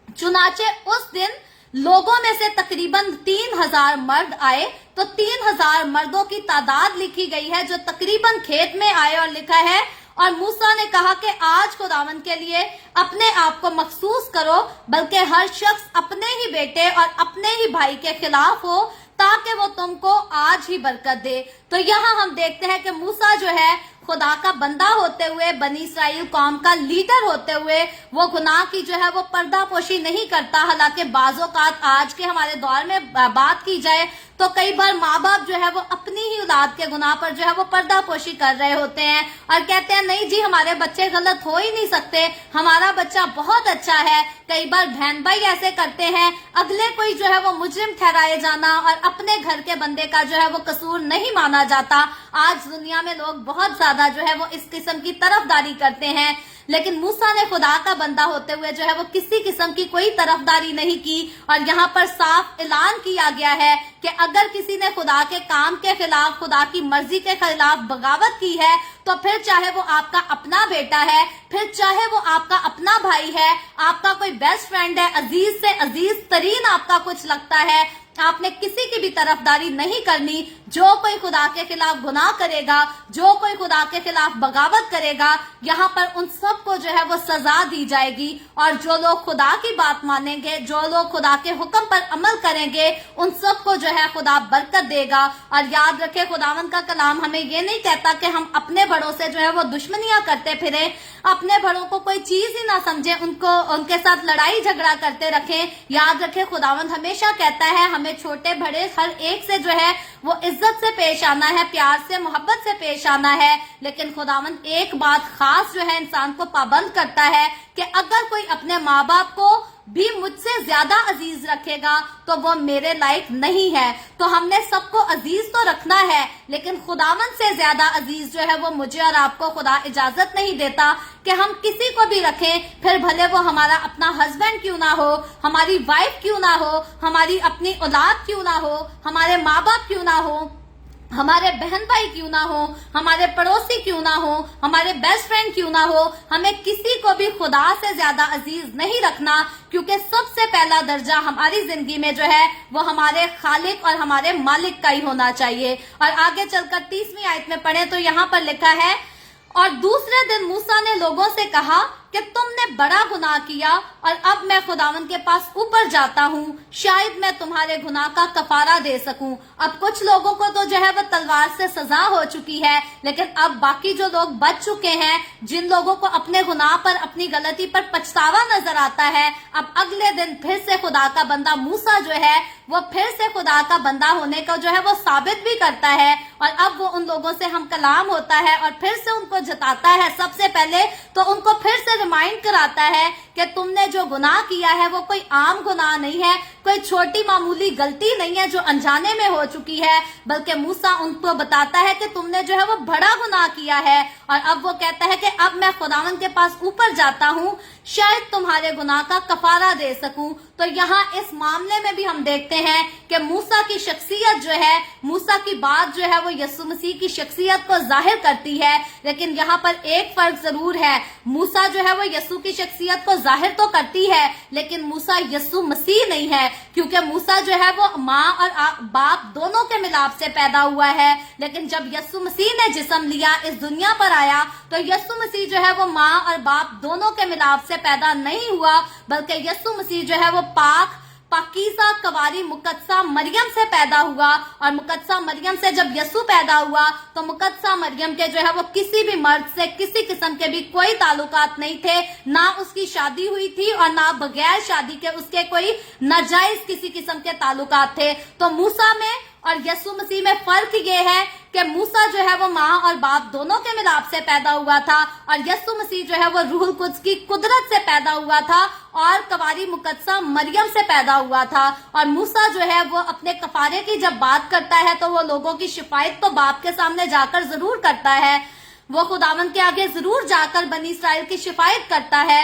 चुनाचे उस दिन लोगों में से तकरीबन 3000 मर्द आए। तो 3000 मर्दों की तादाद लिखी गई है जो तकरीबन खेत में आए। और लिखा है, और मूसा ने कहा कि आज खुदावन के लिए अपने आप को मखसूस करो, बल्कि हर शख्स अपने ही बेटे और अपने ही भाई के खिलाफ हो, ताकि वो तुमको आज ही बरकत दे। तो यहाँ हम देखते हैं कि मूसा जो है खुदा का बंदा होते हुए, बनी इसराइल कौम का लीडर होते हुए, वो गुनाह की जो है वो पर्दापोशी नहीं करता। हालांकि बाज़-औक़ात आज के हमारे दौर में बात की जाए तो कई बार माँ बाप जो है वो अपनी ही औलाद के गुनाह पर जो है वो पर्दापोशी कर रहे होते हैं और कहते हैं नहीं जी हमारे बच्चे गलत हो ही नहीं सकते, हमारा बच्चा बहुत अच्छा है। कई बार बहन भाई ऐसे करते हैं, अगले कोई जो है वो मुजरिम ठहराए जाना और अपने घर के बंदे का जो है वो कसूर नहीं माना जाता। आज दुनिया में लोग बहुत ज्यादा जो है वो इस किस्म की तरफदारी करते हैं। लेकिन मूसा ने खुदा का बंदा होते हुए जो है वो किसी किस्म की कोई तरफदारी नहीं की। और यहाँ पर साफ ऐलान किया गया है कि अगर किसी ने खुदा के काम के खिलाफ, खुदा की मर्जी के खिलाफ बगावत की है, तो फिर चाहे वो आपका अपना बेटा है, फिर चाहे वो आपका अपना भाई है, आपका कोई बेस्ट फ्रेंड है, अजीज से अजीज तरीन आपका कुछ लगता है, आपने किसी की भी तरफदारी नहीं करनी। जो कोई खुदा के खिलाफ गुनाह करेगा, जो कोई खुदा के खिलाफ बगावत करेगा, यहाँ पर उन सबको जो है वो सजा दी जाएगी। और जो लोग खुदा की बात मानेंगे, जो लोग खुदा के हुक्म पर अमल करेंगे, उन सबको जो है खुदा बरकत देगा। और याद रखें, खुदावंद का कलाम हमें ये नहीं कहता कि हम अपने बड़ों से जो है वो दुश्मनियां करते फिरें, अपने बड़ों को कोई चीज ही ना समझे, उनके साथ लड़ाई झगड़ा करते रखें। याद रखें, खुदावंद हमेशा कहता है हमें छोटे बड़े हर एक से जो है वो इज्जत से पेश आना है, प्यार से, मोहब्बत से पेश आना है। लेकिन खुदावंद एक बात खास जो है इंसान को पाबंद करता है कि अगर कोई अपने माँ बाप को भी मुझसे ज्यादा अजीज रखेगा तो वो मेरे लायक नहीं है। तो हमने सबको अजीज तो रखना है, लेकिन खुदावंद से ज्यादा अजीज जो है वो मुझे और आपको खुदा इजाजत नहीं देता कि हम किसी को भी रखें, फिर भले वो हमारा अपना हस्बैंड क्यों ना हो, हमारी वाइफ क्यों ना हो, हमारी अपनी औलाद क्यों ना हो, हमारे माँ बाप क्यों ना हो, हमारे बहन भाई क्यों ना हो, हमारे पड़ोसी क्यों ना हो, हमारे बेस्ट फ्रेंड क्यों ना हो। हमें किसी को भी खुदा से ज्यादा अजीज नहीं रखना, क्योंकि सबसे पहला दर्जा हमारी जिंदगी में जो है वो हमारे खालिक और हमारे मालिक का ही होना चाहिए। और आगे चलकर 30वीं आयत में पढ़े तो यहाँ पर लिखा है, और दूसरे दिन मूसा ने लोगों से कहा कि तुमने बड़ा गुनाह किया और अब मैं खुदावंद के पास ऊपर जाता हूँ, शायद मैं तुम्हारे गुनाह का कफारा दे सकूं। अब कुछ लोगों को तो जो है वो तलवार से सजा हो चुकी है, लेकिन अब बाकी जो लोग बच चुके हैं, जिन लोगों को अपने गुनाह पर, अपनी गलती पर पछतावा नजर आता है, अब अगले दिन फिर से खुदा का बंदा मूसा जो है वो फिर से खुदा का बंदा होने को जो है वो साबित भी करता है। और अब वो उन लोगों से हम कलाम होता है और फिर से उनको जताता है। सबसे पहले तो उनको फिर से रिमाइंड कराता है कि तुमने जो गुनाह किया है वो कोई आम गुनाह नहीं है, कोई छोटी मामूली गलती नहीं है जो अनजाने में हो चुकी है, बल्कि मूसा उनको बताता है कि तुमने जो है वो बड़ा गुनाह किया है। और अब वो कहता है कि अब मैं खुदावंद के पास ऊपर जाता हूँ, शायद तुम्हारे गुनाह का कफारा दे सकूं। तो यहाँ इस मामले में भी हम देखते हैं कि मूसा की शख्सियत जो है, मूसा की बात जो है वो यीशु मसीह की शख्सियत को जाहिर करती है। लेकिन यहाँ पर एक फर्क जरूर है, मूसा जो है वो यीशु की शख्सियत को जाहिर तो करती है, लेकिन मूसा यीशु मसीह नहीं है, क्योंकि मूसा जो है वो माँ और बाप दोनों के मिलाप से पैदा हुआ है। लेकिन जब यीशु मसीह ने जिस्म लिया, इस दुनिया पर आया, तो यीशु मसीह जो है वो माँ और बाप दोनों के मिलाप से पैदा नहीं हुआ, बल्कि यीशु मसीह जो है वो पाकीज़ा कवारी मुकद्दसा मरियम से पैदा हुआ। और मुकद्दसा मरियम से जब यीशु पैदा हुआ तो मुकद्दसा मरियम के जो है वो किसी भी मर्द से किसी किस्म के भी कोई ताल्लुकात नहीं थे, ना उसकी शादी हुई थी और ना बगैर शादी के उसके कोई नाजायज किसी किस्म के ताल्लुकात थे। तो मूसा में और यीशु मसीह में फर्क ये है कि मूसा जो है वो माँ और बाप दोनों के मिलाप से पैदा हुआ था, और यीशु मसीह जो है वो रूहुल कुद्स की कुदरत से पैदा हुआ था और कवारी मुकद्दसा मरियम से पैदा हुआ था। और मूसा जो है वो अपने कफारे की जब बात करता है तो वो लोगों की शिफायत तो बाप के सामने जाकर जरूर करता है, वो खुदावंद के आगे जरूर जाकर बनी इस्राएल की शिफायत करता है।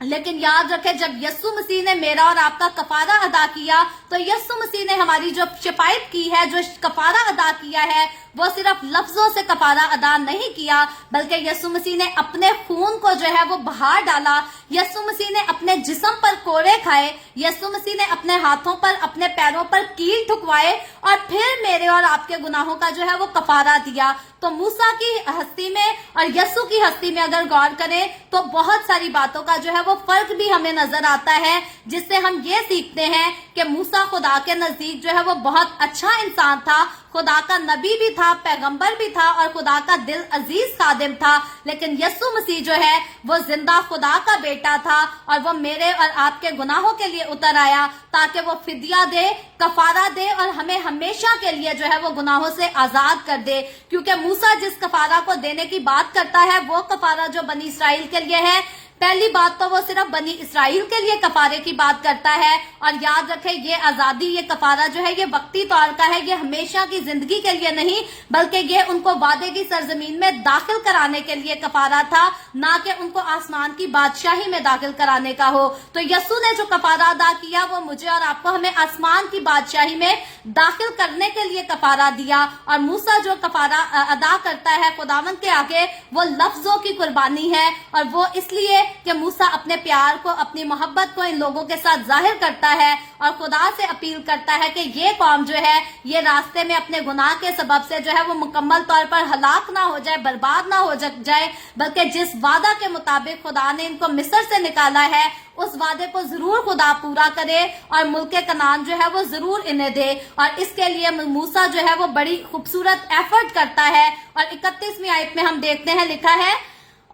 लेकिन याद रखें, जब यीशु मसीह ने मेरा और आपका कफारा अदा किया तो यीशु मसीह ने हमारी जो शिफायत की है, जो कफारा अदा किया है, वो सिर्फ लफ्जों से कफारा अदा नहीं किया, बल्कि यीशु मसीह ने अपने खून को जो है वो बहा डाला। यीशु मसीह ने अपने जिस्म पर कोड़े खाए, यीशु मसीह ने अपने हाथों पर, अपने पैरों पर कील ठुकवाए और फिर मेरे और आपके गुनाहों का जो है वो कफारा दिया। तो मूसा की हस्ती में और यीशु की हस्ती में अगर गौर करें तो बहुत सारी बातों का जो है वो फर्क भी हमें नजर आता है, जिससे हम ये सीखते हैं कि मूसा खुदा के नजदीक जो है वो बहुत अच्छा इंसान था, खुदा का नबी भी था, पैगंबर भी था और खुदा का दिल अजीज खादिम था। लेकिन यीशु मसीह जो है वो जिंदा खुदा का बेटा था और वो मेरे और आपके गुनाहों के लिए उतर आया ताकि वो फिदिया दे, कफारा दे और हमें हमेशा के लिए जो है वो गुनाहों से आजाद कर दे। क्योंकि मूसा जिस कफारा को देने की बात करता है वो कफारा जो बनी इस्राइल के लिए है, पहली बात तो वो सिर्फ बनी इसराइल के लिए कफारे की बात करता है, और याद रखें ये आजादी, ये कफारा जो है ये वक्ती तौर का है, ये हमेशा की जिंदगी के लिए नहीं, बल्कि ये उनको वादे की सरजमीन में दाखिल कराने के लिए कफारा था, ना कि उनको आसमान की बादशाही में दाखिल कराने का हो। तो यस्सु ने जो कफारा अदा किया वो मुझे और आपको, हमें आसमान की बादशाही में दाखिल करने के लिए कफारा दिया। और मूसा जो कफारा अदा करता है खुदावंद के आगे, वो लफ्जों की कुर्बानी है, और वो इसलिए कि मूसा अपने प्यार को, अपनी मोहब्बत को इन लोगों के साथ जाहिर करता है और खुदा से अपील करता है कि ये कौम जो है ये रास्ते में अपने गुनाह के सबब से जो है वो मुकम्मल तौर पर हलाक ना हो जाए, बर्बाद ना हो जाए, बल्कि जिस वादा के मुताबिक खुदा ने इनको मिस्र से निकाला है उस वादे को जरूर खुदा पूरा करे और मुल्क कनान जो है वो जरूर इन्हें दे। और इसके लिए मूसा जो है वो बड़ी खूबसूरत एफर्ट करता है। और 31वीं आयत में हम देखते हैं, लिखा है,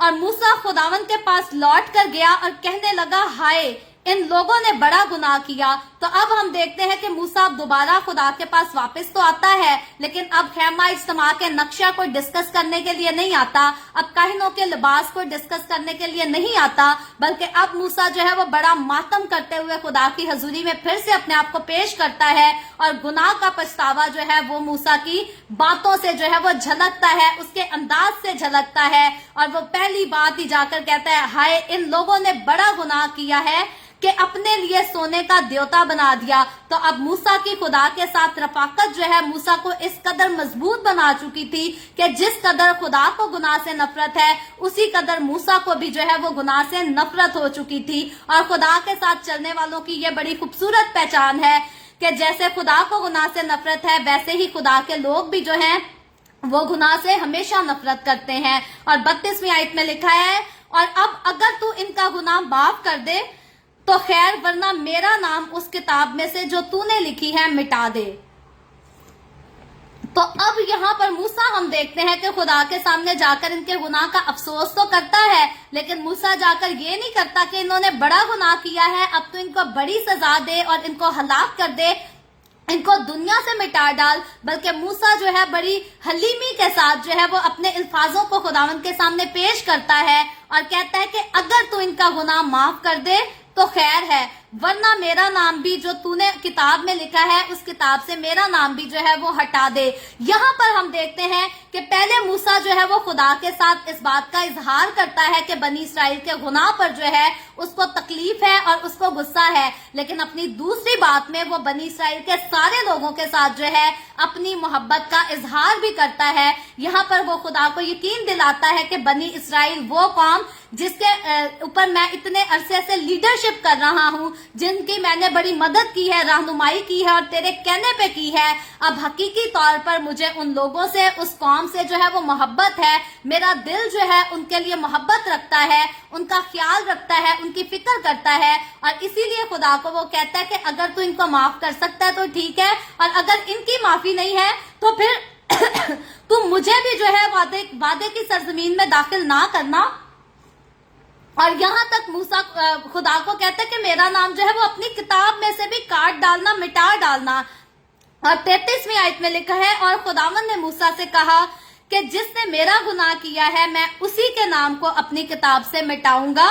और मूसा खुदावन के पास लौट कर गया और कहने लगा, हाय इन लोगों ने बड़ा गुनाह किया। तो अब हम देखते हैं कि मूसा अब दोबारा खुदा के पास वापस तो आता है, लेकिन अब खैमा इज्तिमा के नक्शा को डिस्कस करने के लिए नहीं आता, अब काहिनों के लिबास को डिस्कस करने के लिए नहीं आता, बल्कि अब मूसा जो है वो बड़ा मातम करते हुए खुदा की हजूरी में फिर से अपने आप को पेश करता है। और गुनाह का पछतावा जो है वो मूसा की बातों से जो है वो झलकता है, उसके अंदाज से झलकता है। और वो पहली बात ही जाकर कहता है, हाय इन लोगों ने बड़ा गुनाह किया है कि अपने लिए सोने का देवता बना दिया। तो अब मूसा की खुदा के साथ रफाकत जो है मूसा को इस कदर मजबूत बना चुकी थी कि जिस कदर खुदा को गुनाह से नफरत है, उसी कदर मूसा को भी जो है वो गुनाह से नफरत हो चुकी थी। और खुदा के साथ चलने वालों की ये बड़ी खूबसूरत पहचान है कि जैसे खुदा को गुनाह से नफरत है, वैसे ही खुदा के लोग भी जो हैं वो गुनाह से हमेशा नफरत करते हैं। और 32वीं आयत में लिखा है, और अब अगर तू इनका गुनाह माफ कर दे तो खैर, वरना मेरा नाम उस किताब में से जो तूने लिखी है मिटा दे। तो अब यहाँ पर मूसा हम देखते हैं कि खुदा के सामने जाकर इनके गुनाह का अफसोस तो करता है, लेकिन मूसा जाकर ये नहीं करता कि इन्होंने बड़ा गुनाह किया है, अब तो इनको बड़ी सजा दे और इनको हलाक कर दे, इनको दुनिया से मिटा डाल। बल्कि मूसा जो है बड़ी हलीमी के साथ जो है वो अपने अल्फाजों को खुदावंद के सामने पेश करता है और कहता है कि अगर तू इनका गुनाह माफ कर दे तो खैर है, वरना मेरा नाम भी जो तूने किताब में लिखा है उस किताब से मेरा नाम भी जो है वो हटा दे। यहाँ पर हम देखते हैं कि पहले मूसा जो है वो खुदा के साथ इस बात का इजहार करता है कि बनी इसराइल के गुनाह पर जो है उसको तकलीफ है और उसको गुस्सा है, लेकिन अपनी दूसरी बात में वो बनी इसराइल के सारे लोगों के साथ जो है अपनी मोहब्बत का इजहार भी करता है। यहाँ पर वो खुदा को यकीन दिलाता है कि बनी इसराइल वो कौम जिसके ऊपर मैं इतने अरसे से लीडरशिप कर रहा हूँ, जिनकी मैंने बड़ी मदद की है, रहनुमाई की है और तेरे कहने पे की है, अब हकीकी तौर पर मुझे उन लोगों से, उस कौम से जो है वो मोहब्बत है। मेरा दिल जो है उनके लिए मोहब्बत रखता है, उनका ख्याल रखता है, उनकी फिक्र करता है। और इसीलिए खुदा को वो कहता है कि अगर तू इनको माफ कर सकता है तो ठीक है, और अगर इनकी माफी नहीं है तो फिर तू मुझे भी जो है वादे की सरजमीन में दाखिल ना करना। और यहाँ तक मूसा खुदा को कहता है कि मेरा नाम जो है वो अपनी किताब में से भी काट डालना, मिटा डालना। और 33वीं आयत में लिखा है, और खुदावन ने मूसा से कहा कि जिसने मेरा गुनाह किया है मैं उसी के नाम को अपनी किताब से मिटाऊंगा,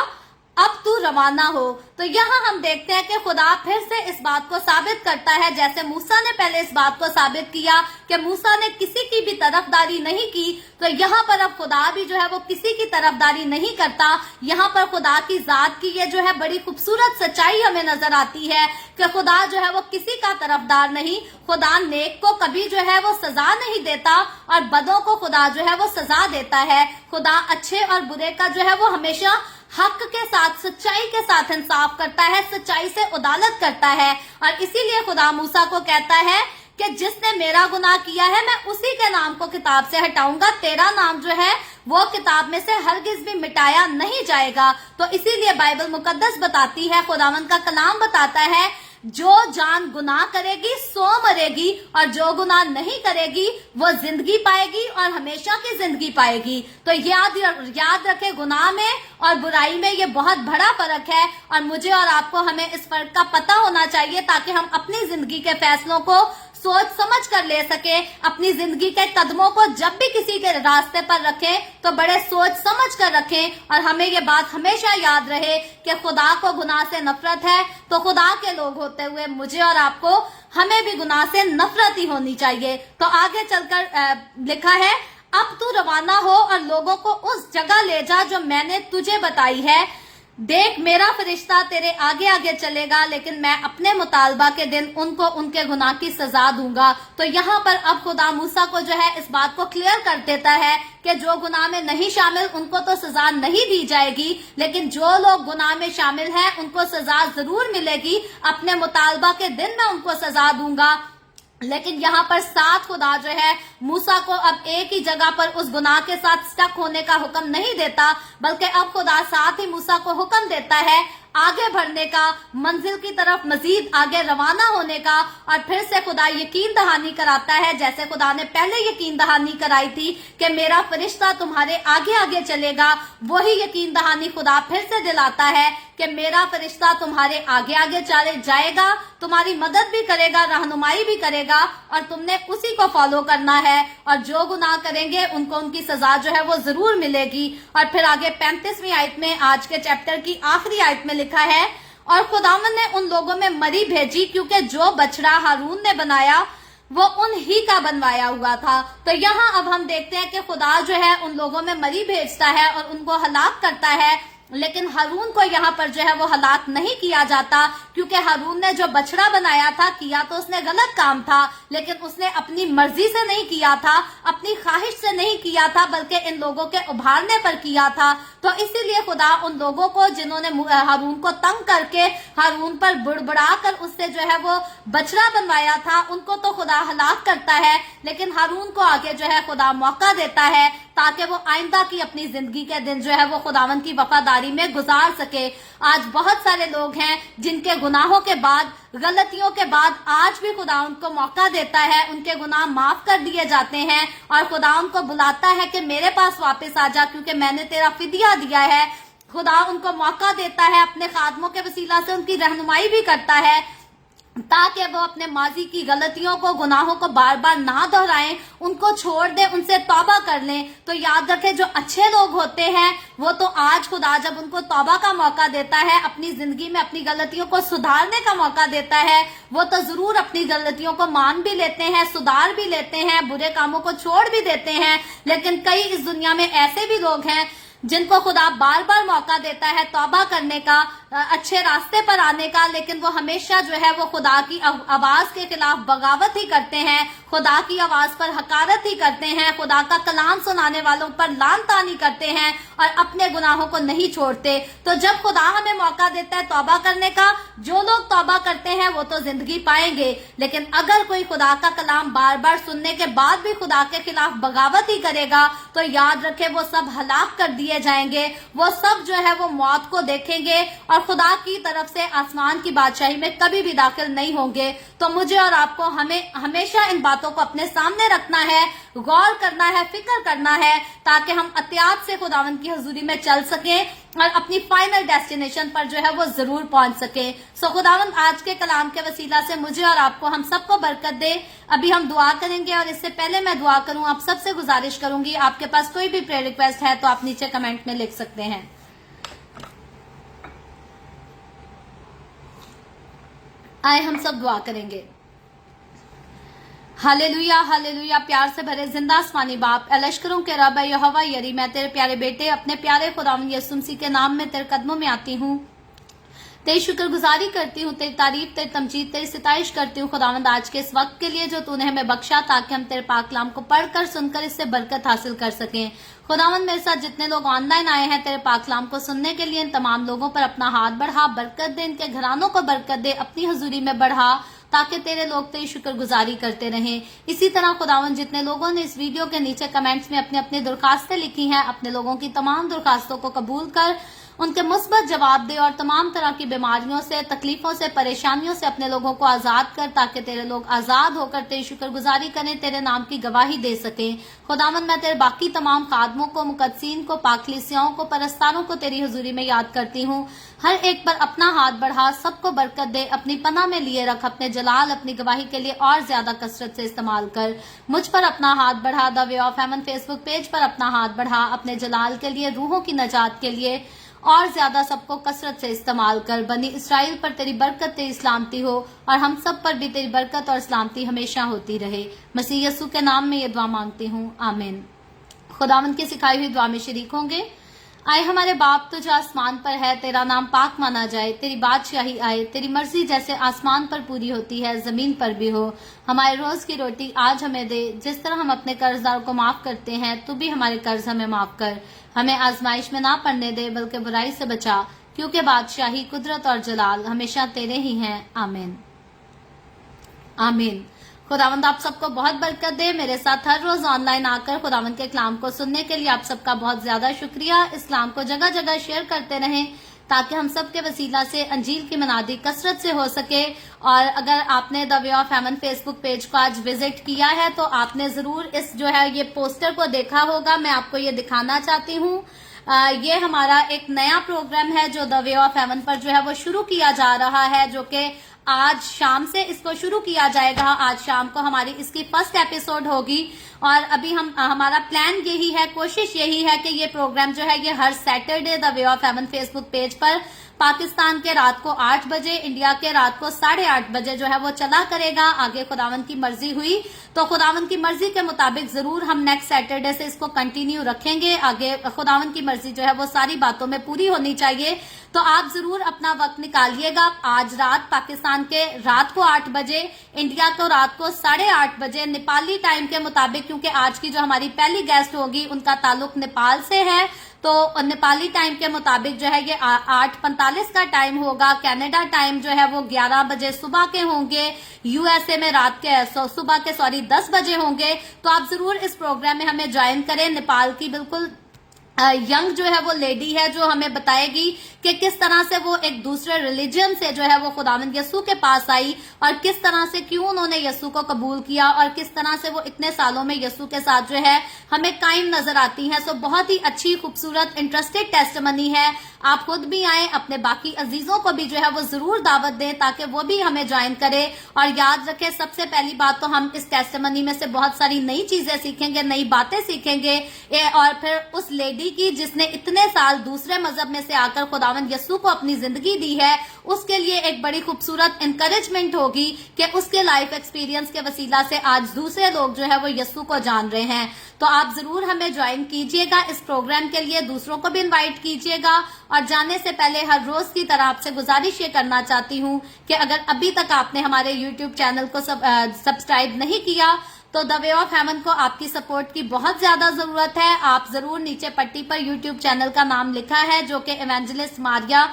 अब तू रवाना हो। तो यहाँ हम देखते हैं कि खुदा फिर से इस बात को साबित करता है, जैसे मूसा ने पहले इस बात को साबित किया कि मूसा ने किसी की भी तरफदारी नहीं की, तो यहाँ पर अब खुदा भी जो है वो किसी की तरफदारी नहीं करता। यहाँ पर खुदा की जात की ये जो है बड़ी खूबसूरत सच्चाई हमें नजर आती है कि खुदा जो है वो किसी का तरफदार नहीं, खुदा नेक को कभी जो है वो सजा नहीं देता और बदों को खुदा जो है वो सजा देता है। खुदा अच्छे और बुरे का जो है वो हमेशा हक के साथ, सच्चाई के साथ इंसाफ करता है, सच्चाई से उदालत करता है। और इसीलिए खुदा मूसा को कहता है कि जिसने मेरा गुनाह किया है मैं उसी के नाम को किताब से हटाऊंगा, तेरा नाम जो है वो किताब में से हरगिज भी मिटाया नहीं जाएगा। तो इसीलिए बाइबल मुकद्दस बताती है, खुदावंद का कलाम बताता है, जो जान गुनाह करेगी सो मरेगी और जो गुनाह नहीं करेगी वो जिंदगी पाएगी और हमेशा की जिंदगी पाएगी। तो याद रखे, गुनाह में और बुराई में ये बहुत बड़ा फर्क है और मुझे और आपको हमें इस फर्क का पता होना चाहिए ताकि हम अपनी जिंदगी के फैसलों को सोच समझ कर ले सके, अपनी जिंदगी के कदमों को जब भी किसी के रास्ते पर रखें तो बड़े सोच समझ कर रखें। और हमें ये बात हमेशा याद रहे कि खुदा को गुनाह से नफरत है, तो खुदा के लोग होते हुए मुझे और आपको हमें भी गुनाह से नफरत ही होनी चाहिए। तो आगे चलकर लिखा है, अब तू रवाना हो और लोगों को उस जगह ले जा जो मैंने तुझे बताई है। देख, मेरा फरिश्ता तेरे आगे आगे चलेगा, लेकिन मैं अपने मुतालबा के दिन उनको उनके गुनाह की सजा दूंगा। तो यहाँ पर अब खुदा मूसा को जो है इस बात को क्लियर कर देता है कि जो गुनाह में नहीं शामिल उनको तो सजा नहीं दी जाएगी, लेकिन जो लोग गुनाह में शामिल हैं उनको सजा जरूर मिलेगी। अपने मुतालबा के दिन मैं उनको सजा दूंगा। लेकिन यहाँ पर साथ खुदा जो है मूसा को अब एक ही जगह पर उस गुनाह के साथ स्टक होने का हुक्म नहीं देता, बल्कि अब खुदा साथ ही मूसा को हुक्म देता है आगे बढ़ने का, मंजिल की तरफ मजीद आगे रवाना होने का। और फिर से खुदा यकीन दहानी कराता है, जैसे खुदा ने पहले यकीन दहानी कराई थी कि मेरा फरिश्ता तुम्हारे आगे आगे चलेगा, वही यकीन दहानी खुदा फिर से दिलाता है कि मेरा फरिश्ता तुम्हारे आगे आगे चले जाएगा, तुम्हारी मदद भी करेगा, रहनुमाई भी करेगा, और तुमने उसी को फॉलो करना है। और जो गुनाह करेंगे उनको उनकी सजा जो है वो जरूर मिलेगी। और फिर आगे 35वीं आयत में, आज के चैप्टर की आखिरी आयत में लिखा है, और खुदावन ने उन लोगों में मरी भेजी, क्योंकि जो बछड़ा हारून ने बनाया वो उन ही का बनवाया हुआ था। तो यहाँ अब हम देखते हैं कि खुदा जो है उन लोगों में मरी भेजता है और उनको हलाक करता है, लेकिन हारून को यहाँ पर जो है वो हलाक नहीं किया जाता, क्योंकि हारून ने जो बछड़ा बनाया था, किया तो उसने गलत काम था, लेकिन उसने अपनी मर्जी से नहीं किया था, अपनी ख्वाहिश से नहीं किया था, बल्कि इन लोगों के उभारने पर किया था। तो इसीलिए खुदा उन लोगों को जिन्होंने हारून को तंग करके हारून पर बुड़बुड़ा कर उससे जो है वो बछड़ा बनवाया था, उनको तो खुदा हलाक करता है, लेकिन हारून को आगे जो है खुदा मौका देता है ताकि वो आइंदा की अपनी जिंदगी के दिन जो है वो खुदावन की वफादारी में गुजार सके। आज बहुत सारे लोग हैं जिनके गुनाहों के बाद, गलतियों के बाद आज भी खुदा उनको मौका देता है, उनके गुनाह माफ कर दिए जाते हैं और खुदा उनको बुलाता है कि मेरे पास वापस आ जा, क्योंकि मैंने तेरा फिदिया दिया है। खुदा उनको मौका देता है, अपने खादमों के वसीला से उनकी रहनुमाई भी करता है, ताकि वो अपने माजी की गलतियों को, गुनाहों को बार बार ना दोहराएं, उनको छोड़ दें, उनसे तौबा कर लें। तो याद रखें, जो अच्छे लोग होते हैं वो तो आज खुदा जब उनको तौबा का मौका देता है, अपनी जिंदगी में अपनी गलतियों को सुधारने का मौका देता है, वो तो जरूर अपनी गलतियों को मान भी लेते हैं, सुधार भी लेते हैं, बुरे कामों को छोड़ भी देते हैं। लेकिन कई इस दुनिया में ऐसे भी लोग हैं जिनको खुदा बार बार मौका देता है तौबा करने का, अच्छे रास्ते पर आने का, लेकिन वो हमेशा जो है वो खुदा की आवाज के खिलाफ बगावत ही करते हैं, खुदा की आवाज पर हकारत ही करते हैं, खुदा का कलाम सुनाने वालों पर लान तानी करते हैं और अपने गुनाहों को नहीं छोड़ते। तो जब खुदा हमें मौका देता है तौबा करने का, जो लोग तौबा करते हैं वो तो जिंदगी पाएंगे, लेकिन अगर कोई खुदा का कलाम बार बार सुनने के बाद भी खुदा के खिलाफ बगावत ही करेगा, तो याद रखे वो सब हलाक कर दिए जाएंगे, वो सब जो है वो मौत को देखेंगे और खुदा की तरफ से आसमान की बादशाही में कभी भी दाखिल नहीं होंगे। तो मुझे और आपको हमें हमेशा इन बातों को अपने सामने रखना है, गौर करना है, फिक्र करना है, ताकि हम एहतियात से खुदावन की हुजूरी में चल सकें और अपनी फाइनल डेस्टिनेशन पर जो है वो जरूर पहुंच सके। सो खुदावन आज के कलाम के वसीला से मुझे और आपको, हम सबको बरकत दे। अभी हम दुआ करेंगे और इससे पहले मैं दुआ करूं, आप सबसे गुजारिश करूंगी, आपके पास कोई भी प्रेयर रिक्वेस्ट है तो आप नीचे कमेंट में लिख सकते हैं। आए हम सब दुआ करेंगे। Hallelujah hallelujah. प्यार से भरे जिंदा आसमानी बाप, लश्करों के रब यहोवा यरी, मैं तेरे प्यारे बेटे अपने प्यारे खुदावंद यीशु मसीह के नाम में तेरे कदमों में आती हूँ, तेरी शुक्रगुजारी करती हूँ, तेरी तारीफ, तेरी तमजीद, तेरी सिताइश करती हूँ खुदावंद आज के इस वक्त के लिए जो तूने हमें बख्शा, ताकि हम तेरे पाक कलाम को पढ़कर सुनकर इससे बरकत हासिल कर सकें। खुदावंद मेरे साथ जितने लोग ऑनलाइन आए हैं तेरे पाक कलाम को सुनने के लिए, इन तमाम लोगों पर अपना हाथ बढ़ा, बरकत दे, इनके घरानों को बरकत दे, अपनी हजूरी में बढ़ा, ताकि तेरे लोग तेरी शुक्रगुजारी करते रहें। इसी तरह खुदावंद जितने लोगों ने इस वीडियो के नीचे कमेंट्स में अपने अपने दरखास्तें लिखी हैं, अपने लोगों की तमाम दरखास्तों को कबूल कर ان کے مثبت جواب دے اور تمام طرح کی بیماریوں سے، تکلیفوں سے، پریشانیوں سے اپنے لوگوں کو آزاد کر، تاکہ تیرے لوگ آزاد ہو کر تیری شکر گزاری کریں، تیرے نام کی گواہی دے سکیں۔ خداوند میں تیرے باقی تمام خادموں کو، مقدسین کو، پاک کلیسیاؤں کو، پرستاروں کو تیری حضوری میں یاد کرتی ہوں۔ ہر ایک پر اپنا ہاتھ بڑھا، سب کو برکت دے، اپنی پناہ میں لیے رکھ، اپنے جلال، اپنی گواہی کے لیے اور زیادہ کثرت سے استعمال کر۔ مجھ پر اپنا ہاتھ بڑھا، the way of heaven Facebook page پر اپنا ہاتھ بڑھا، اپنے جلال کے لیے، روحوں کی نجات کے لیے اور زیادہ سب کو کثرت سے استعمال کر۔ بنی اسرائیل پر تیری برکت، تیری سلامتی ہو، اور ہم سب پر بھی تیری برکت اور سلامتی ہمیشہ ہوتی رہے۔ مسیح یسوع کے نام میں یہ دعا مانگتی ہوں، آمین۔ خداوند کی سکھائی ہوئی دعا میں شریک ہوں گے۔ آئے ہمارے باپ، تو جو آسمان پر ہے، تیرا نام پاک مانا جائے، تیری بادشاہی آئے، تیری مرضی جیسے آسمان پر پوری ہوتی ہے زمین پر بھی ہو۔ ہمارے روز کی روٹی آج ہمیں دے، جس طرح ہم اپنے قرض داروں کو معاف کرتے ہیں، تو بھی ہمارے قرض ہمیں معاف کر۔ ہمیں آزمائش میں نہ پڑنے دے، بلکہ برائی سے بچا، کیونکہ بادشاہی، قدرت اور جلال ہمیشہ تیرے ہی ہیں، آمین آمین۔ خداوند آپ سب کو بہت برکت دے۔ میرے ساتھ ہر روز آن لائن آ کر خداوند کے کلام کو سننے کے لیے آپ سب کا بہت زیادہ شکریہ۔ اسلام کو جگہ جگہ شیئر کرتے رہیں، تاکہ ہم سب کے وسیلہ سے انجیل کی منادی کثرت سے ہو سکے۔ اور اگر آپ نے the way of heaven Facebook page کو آج وزٹ کیا ہے، تو آپ نے ضرور اس جو ہے یہ پوسٹر کو دیکھا ہوگا۔ میں آپ کو یہ دکھانا چاہتی ہوں۔ یہ ہمارا ایک نیا پروگرام ہے جو دا وے آف ہیون پر جو ہے وہ شروع کیا جا رہا ہے، جو کہ آج شام سے اس کو شروع کیا جائے گا۔ آج شام کو ہماری اس کی فرسٹ ایپیسوڈ ہوگی، اور ابھی ہمارا پلان یہی ہے، کوشش یہی ہے کہ یہ پروگرام جو ہے یہ ہر Saturday the way of heaven Facebook page پر پاکستان کے رات کو 8 بجے، انڈیا کے رات کو 8:30 بجے جو ہے وہ چلا کرے گا۔ آگے خداوند کی مرضی ہوئی تو خداوند کی مرضی کے مطابق ضرور ہم نیکسٹ سیٹرڈے سے اس کو کنٹینیو رکھیں گے۔ آگے خداوند کی مرضی جو ہے وہ ساری باتوں میں پوری ہونی چاہیے، تو آپ ضرور اپنا وقت نکالیے گا۔ آج رات پاکستان کے رات کو 8 بجے، انڈیا کو رات کو 8:30 بجے نیپالی ٹائم کے مطابق، کیونکہ آج کی جو ہماری پہلی گیسٹ ہوگی ان کا تعلق نیپال سے ہے، تو نیپالی ٹائم کے مطابق جو ہے یہ 8:45 کا ٹائم ہوگا۔ کینیڈا ٹائم جو ہے وہ 11 بجے صبح کے ہوں گے۔ یو ایس اے میں رات کے صبح کے 10 بجے ہوں گے۔ تو آپ ضرور اس پروگرام میں ہمیں جوائن کریں۔ نیپال کی بالکل ینگ جو ہے وہ لیڈی ہے جو ہمیں بتائے گی کہ کس طرح سے وہ ایک دوسرے ریلیجن سے جو ہے وہ خداوند یسوع کے پاس آئی، اور کس طرح سے کیوں انہوں نے یسوع کو قبول کیا، اور کس طرح سے وہ اتنے سالوں میں یسوع کے ساتھ جو ہے ہمیں قائم نظر آتی ہیں۔ سو بہت ہی اچھی، خوبصورت، انٹرسٹنگ ٹیسٹمنی ہے۔ آپ خود بھی آئیں، اپنے باقی عزیزوں کو بھی جو ہے وہ ضرور دعوت دیں، تاکہ وہ بھی ہمیں جوائن کرے۔ اور یاد رکھیں، سب سے پہلی بات تو ہم اس ٹیسٹمنی میں سے بہت ساری نئی چیزیں سیکھیں گے، نئی باتیں سیکھیں گے، اور پھر اس لیڈی کی جس نے اتنے سال دوسرے مذہب میں سے آ کر خداوند یسوع کو اپنی زندگی دی ہے، اس کے لیے ایک بڑی خوبصورت انکریجمنٹ ہوگی کہ اس کے لائف ایکسپیرینس کے وسیلہ سے آج دوسرے لوگ جو ہے وہ یسوع کو جان رہے ہیں۔ تو آپ ضرور ہمیں جوائن کیجئے گا اس پروگرام کے لیے، دوسروں کو بھی انوائٹ کیجئے گا۔ اور جانے سے پہلے ہر روز کی طرح آپ سے گزارش یہ کرنا چاہتی ہوں کہ اگر ابھی تک آپ نے ہمارے یوٹیوب چینل کو سبسکرائب نہیں کیا، تو دا وے آف ہیون کو آپ کی سپورٹ کی بہت زیادہ ضرورت ہے۔ آپ ضرور نیچے پٹی پر یوٹیوب چینل کا نام لکھا ہے، جو کہ ایونجلسٹ ماریا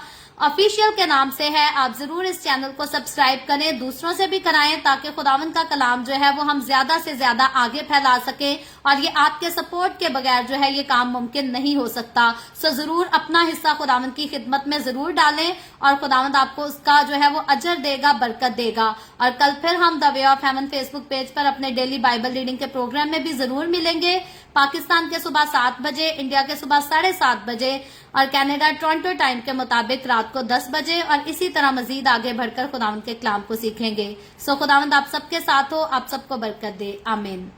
آفیشیل کے نام سے ہے۔ آپ ضرور اس چینل کو سبسکرائب کریں، دوسروں سے بھی کرائیں، تاکہ خداوند کا کلام جو ہے وہ ہم زیادہ سے زیادہ آگے پھیلا سکیں، اور یہ آپ کے سپورٹ کے بغیر جو ہے یہ کام ممکن نہیں ہو سکتا۔ سو ضرور اپنا حصہ خداوند کی خدمت میں ضرور ڈالیں، اور خداوند آپ کو اس کا جو ہے وہ اجر دے گا، برکت دے گا۔ اور کل پھر ہم the way of heaven Facebook page پر اپنے ڈیلی بائبل ریڈنگ کے پروگرام میں بھی ضرور ملیں گے۔ پاکستان کے صبح 7 بجے، انڈیا کے صبح 7:30 بجے، اور کینیڈا ٹورنٹو ٹائم کے مطابق رات کو 10 بجے، اور اسی طرح مزید آگے بڑھ کر خداوند کے کلام کو سیکھیں گے۔ سو خداوند آپ سب کے ساتھ ہو، آپ سب کو برکت دے، آمین۔